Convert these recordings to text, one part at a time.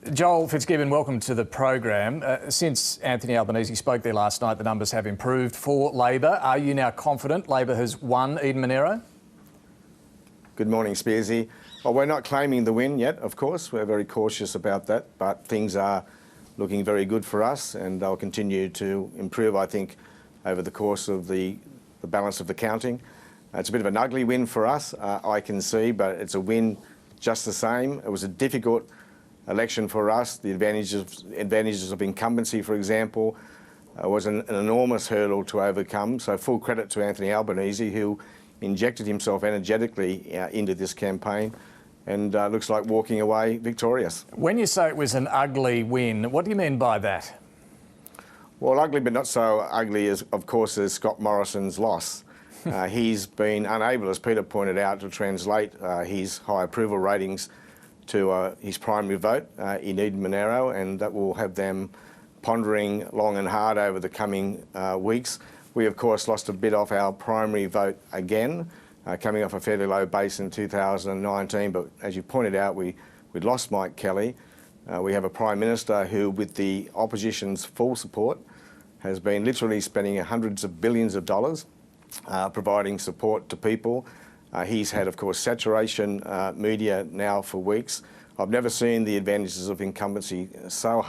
Joel Fitzgibbon, welcome to the program. Since Anthony Albanese spoke there last night, the numbers have improved for Labor. Are you now confident Labor has won Eden-Monaro? Good morning, Spearsy. Well, we're not claiming the win yet, of course. We're very cautious about that, but things are looking very good for us and they'll continue to improve, I think, over the course of the balance of the counting. It's a bit of an ugly win for us, I can see, but it's a win just the same. It was a difficult election for us. The advantages of incumbency, for example, was an enormous hurdle to overcome. So full credit to Anthony Albanese, who injected himself energetically into this campaign and looks like walking away victorious. When you say it was an ugly win, what do you mean by that? Well, ugly but not so ugly, of course, as Scott Morrison's loss. He's been unable, as Peter pointed out, to translate his high approval ratings to his primary vote in Eden-Monaro, and that will have them pondering long and hard over the coming weeks. We, of course, lost a bit off our primary vote again, coming off a fairly low base in 2019, but as you pointed out, we lost Mike Kelly. We have a Prime Minister who, with the opposition's full support, has been literally spending hundreds of billions of dollars providing support to people. He's had, of course, saturation media now for weeks. I've never seen the advantages of incumbency so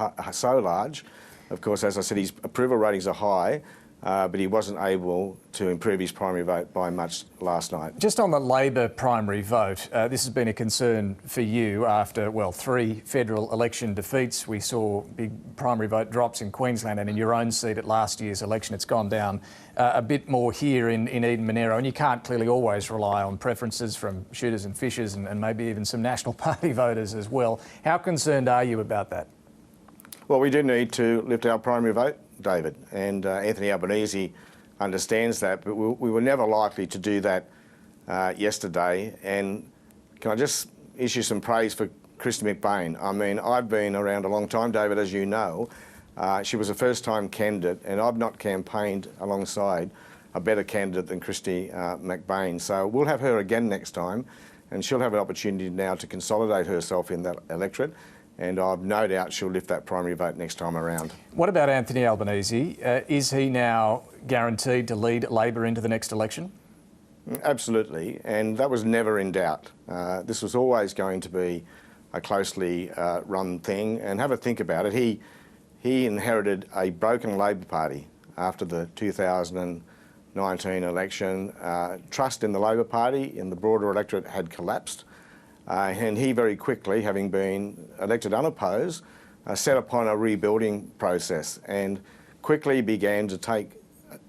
large. Of course, as I said, his approval ratings are high, but he wasn't able to improve his primary vote by much last night. Just on the Labor primary vote, this has been a concern for you after, well, 3 federal election defeats. We saw big primary vote drops in Queensland, and in your own seat at last year's election, it's gone down a bit more here in Eden-Monaro, and you can't clearly always rely on preferences from shooters and fishers and maybe even some National Party voters as well. How concerned are you about that? Well, we do need to lift our primary vote, David, and Anthony Albanese understands that, but we were never likely to do that yesterday. And can I just issue some praise for Christy McBain? I mean, I've been around a long time, David, as you know. She was a first-time candidate, and I've not campaigned alongside a better candidate than Christy McBain. So we'll have her again next time, and she'll have an opportunity now to consolidate herself in that electorate. And I've no doubt she'll lift that primary vote next time around. What about Anthony Albanese? Is he now guaranteed to lead Labor into the next election? Absolutely, and that was never in doubt. This was always going to be a closely run thing, and have a think about it. He inherited a broken Labor Party after the 2019 election. Trust in the Labor Party, in the broader electorate, had collapsed. And he very quickly, having been elected unopposed, set upon a rebuilding process and quickly began to take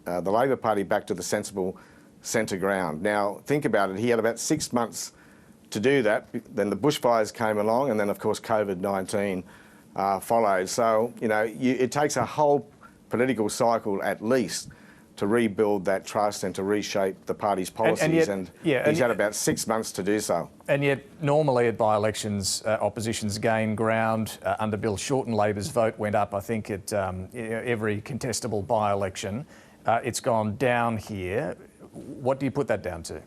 the Labor Party back to the sensible centre ground. Now, think about it, he had about 6 months to do that. Then the bushfires came along, and then, of course, COVID-19 followed. So, you know, it takes a whole political cycle at least to rebuild that trust and to reshape the party's policies, and he's had about 6 months to do so. And yet, normally at by-elections, oppositions gain ground. Under Bill Shorten, Labor's vote went up, I think, at every contestable by-election. It's gone down here. What do you put that down to?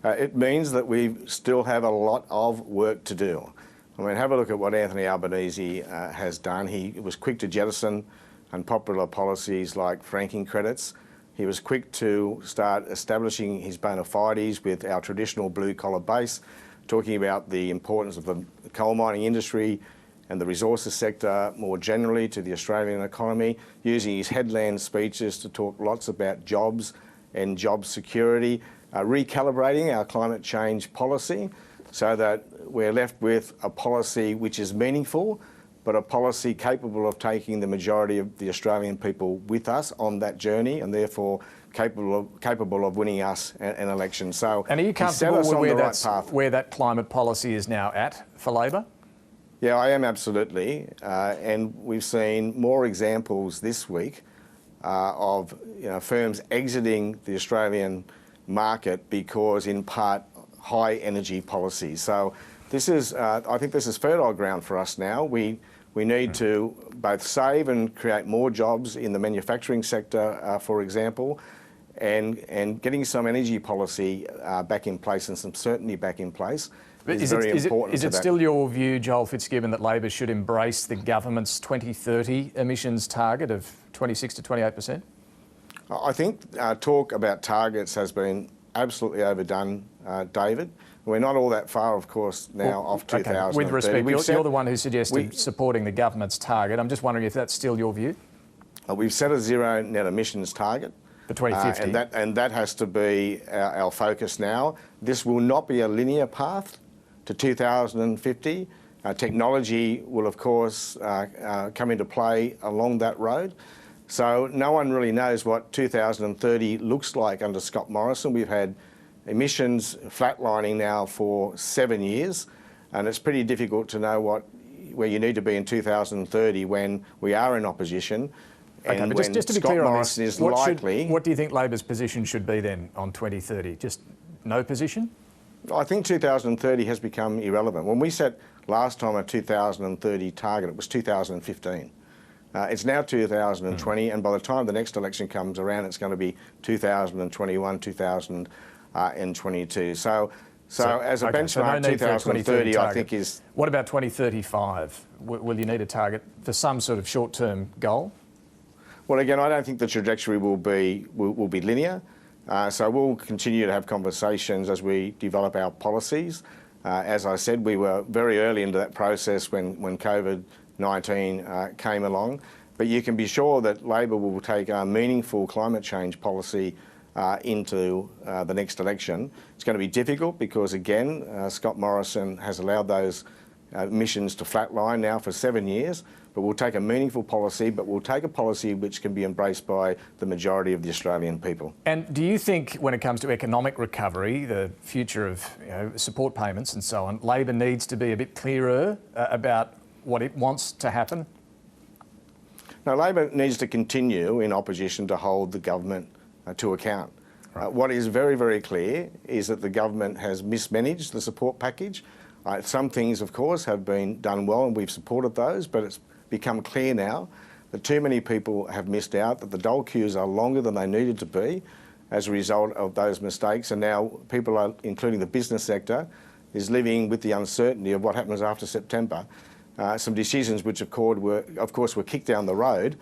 It means that we still have a lot of work to do. I mean, have a look at what Anthony Albanese has done. He was quick to jettison unpopular policies like franking credits. He was quick to start establishing his bona fides with our traditional blue-collar base, talking about the importance of the coal mining industry and the resources sector more generally to the Australian economy, using his headland speeches to talk lots about jobs and job security, recalibrating our climate change policy so that we're left with a policy which is meaningful, but a policy capable of taking the majority of the Australian people with us on that journey, and therefore capable of winning us an election. So, and are you comfortable with where that climate policy is now at for Labor? Yeah, I am absolutely, and we've seen more examples this week of firms exiting the Australian market because, in part, high energy policies. So this is, I think this is fertile ground for us now. We need to both save and create more jobs in the manufacturing sector, for example, and getting some energy policy back in place and some certainty back in place. is very important. Is it still your view, Joel Fitzgibbon, that Labor should embrace the government's 2030 emissions target of 26 to 28%? I think talk about targets has been absolutely overdone, David. We're not all that far, of course, now off 2030. Okay. With respect, you're the one who suggested supporting the government's target. I'm just wondering if that's still your view? We've set a zero net emissions target. For 2050. And that has to be our focus now. This will not be a linear path to 2050. Technology will, of course, come into play along that road. So no one really knows what 2030 looks like under Scott Morrison. We've had emissions flatlining now for 7 years, and it's pretty difficult to know where you need to be in 2030 when we are in opposition. Okay, and but just to be Scott clear on Morrison this, is likely... what do you think Labor's position should be then on 2030? Just no position? I think 2030 has become irrelevant. When we set last time a 2030 target, it was 2015. It's now 2020, and by the time the next election comes around, it's going to be 2021, 2022. So as a benchmark, no 2030, I think is... What about 2035? Will you need a target for some sort of short-term goal? Well, again, I don't think the trajectory will be linear. So we'll continue to have conversations as we develop our policies. As I said, we were very early into that process when COVID-19 came along. But you can be sure that Labor will take a meaningful climate change policy into the next election. It's going to be difficult because, again, Scott Morrison has allowed those emissions to flatline now for 7 years. But we'll take a meaningful policy, but we'll take a policy which can be embraced by the majority of the Australian people. And do you think when it comes to economic recovery, the future of support payments and so on, Labor needs to be a bit clearer about what it wants to happen? No, Labor needs to continue in opposition to hold the government to account. Right. What is very, very clear is that the government has mismanaged the support package. Some things, of course, have been done well and we've supported those, but it's become clear now that too many people have missed out, that the dole queues are longer than they needed to be as a result of those mistakes. And now people, including the business sector, is living with the uncertainty of what happens after September. Some decisions which, of course, were kicked down the road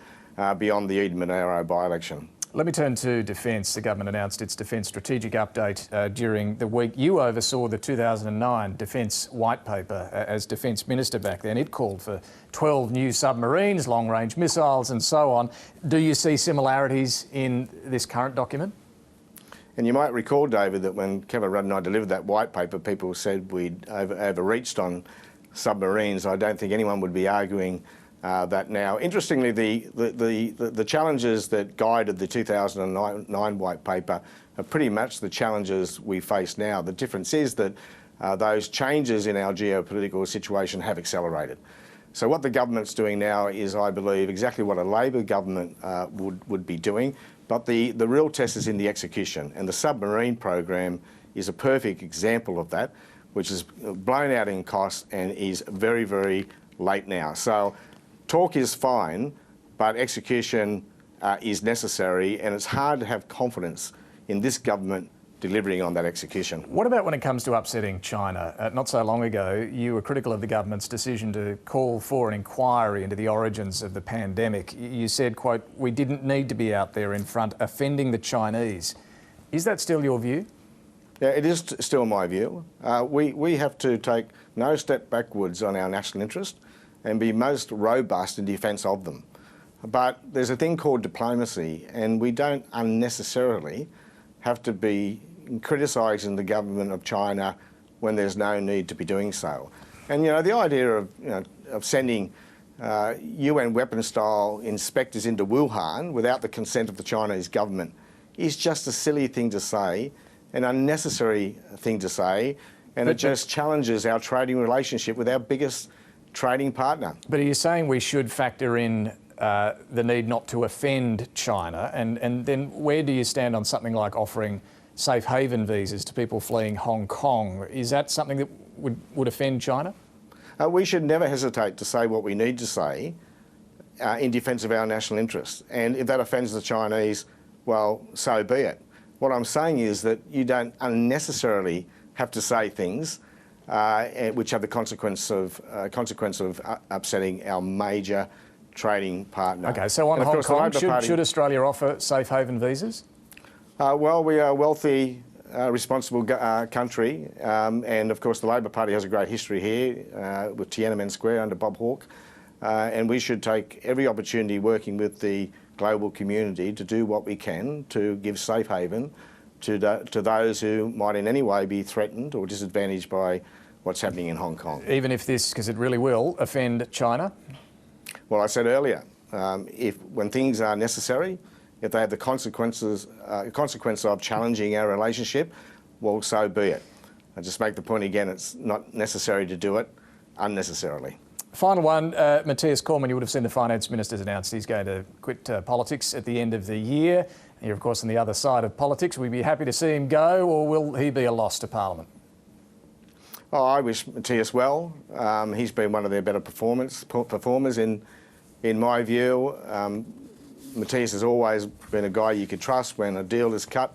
beyond the Eden-Monaro by-election. Let me turn to defence. The government announced its defence strategic update during the week. You oversaw the 2009 Defence White Paper as Defence Minister back then. It called for 12 new submarines, long-range missiles and so on. Do you see similarities in this current document? And you might recall, David, that when Kevin Rudd and I delivered that White Paper, people said we'd overreached on submarines. I don't think anyone would be arguing that now. Interestingly, the challenges that guided the 2009 White Paper are pretty much the challenges we face now. The difference is that those changes in our geopolitical situation have accelerated. So what the government's doing now is, I believe, exactly what a Labor government would be doing, but the real test is in the execution, and the submarine program is a perfect example of that, which is blown out in cost and is very, very late now. So talk is fine, but execution is necessary, and it's hard to have confidence in this government delivering on that execution. What about when it comes to upsetting China? Not so long ago, you were critical of the government's decision to call for an inquiry into the origins of the pandemic. You said, quote, "We didn't need to be out there in front offending the Chinese." Is that still your view? Yeah, it is still my view. We have to take no step backwards on our national interest and be most robust in defence of them. But there's a thing called diplomacy, and we don't unnecessarily have to be criticising the government of China when there's no need to be doing so. And, the idea of sending UN weapon-style inspectors into Wuhan without the consent of the Chinese government is just a silly thing to say, an unnecessary thing to say, and it just challenges our trading relationship with our biggest trading partner. But are you saying we should factor in the need not to offend China? And then where do you stand on something like offering safe haven visas to people fleeing Hong Kong? Is that something that would offend China? We should never hesitate to say what we need to say in defence of our national interests. And if that offends the Chinese, well, so be it. What I'm saying is that you don't unnecessarily have to say things which have the consequence of upsetting our major trading partner. Okay, so on Hong Kong, should Australia offer safe haven visas? Well, we are a wealthy, responsible country, and of course the Labor Party has a great history here with Tiananmen Square under Bob Hawke, and we should take every opportunity working with the global community to do what we can to give safe haven to those who might in any way be threatened or disadvantaged by what's happening in Hong Kong. Even if this, because it really will, offend China? Well, I said earlier, when things are necessary, if they have the consequence of challenging our relationship, well, so be it. I just make the point again, it's not necessary to do it unnecessarily. Final one, Matthias Cormann, you would have seen the Finance Minister's announced he's going to quit politics at the end of the year. You're, of course, on the other side of politics. Will you be happy to see him go, or will he be a loss to Parliament? Oh, I wish Matthias well. He's been one of their better performers in my view. Matthias has always been a guy you could trust when a deal is cut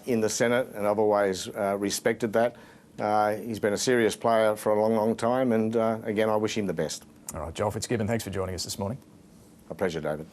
in the Senate, and I've always respected that. He's been a serious player for a long, long time, and again, I wish him the best. All right, Joel Fitzgibbon, thanks for joining us this morning. A pleasure, David.